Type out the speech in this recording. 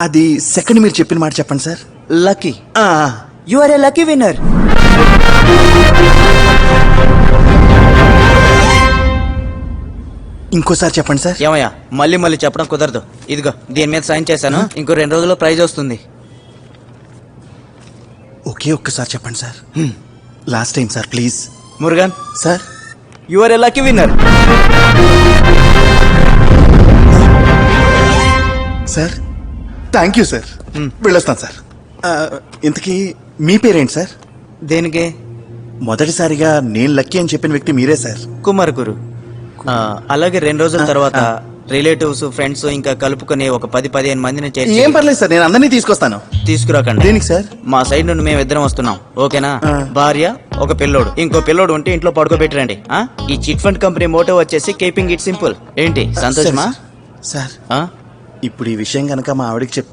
అది సెకండ్ మీరు చెప్పిన మాట చెప్పండి సార్. లక్కీ. ఆ, you are a lucky winner. ఇంకోసారి చెప్పండి సార్. ఏమయ్యా మళ్ళీ చెప్పడం కుదరదు. ఇదిగో దీని మీద సైన్ చేశాను. ఇంకో 2 రోజుల్లో ప్రైజ్ వస్తుంది. ఒకే ఒక్కసారి చెప్పండి sir. Last time sir please. Murugan, sir you are a lucky winner. Sir thank you sir. వెళ్ళొస్తాను సార్. ఇంతకీ మీ పేరేంటి సార్? దేనికి? మొదటిసారిగా నేను లక్కీ అని చెప్పిన వ్యక్తి మీరే సార్. కుమార్ గురు. అలాగే 2 రోజుల తర్వాత రిలేటివ్స్, ఫ్రెండ్స్ ఇంకా కలుపుకొని ఒక 10-15 మందిని చేర్చి. ఏం పర్లేదు సార్, నేను అందరినీ తీసుకొస్తాను. తీసుకురాకండి. దేనికి సార్? మా సైడ్ నుండి మేము ఇద్దరం వస్తున్నాం, ఓకేనా? ఆ. భార్య, ఒక పిల్లోడు. ఇంకో పిల్లోడు ఉంటే ఇంట్లో పడుకోబెట్టరండి. ఈ చిట్ ఫండ్ కంపెనీ మోటో వచ్చేసి కీపింగ్ ఇట్ సింపుల్. ఏంటి సంతోషమా? సార్ ఇప్పుడు ఈ విషయం కనుక మా ఆవిడకి చెప్తే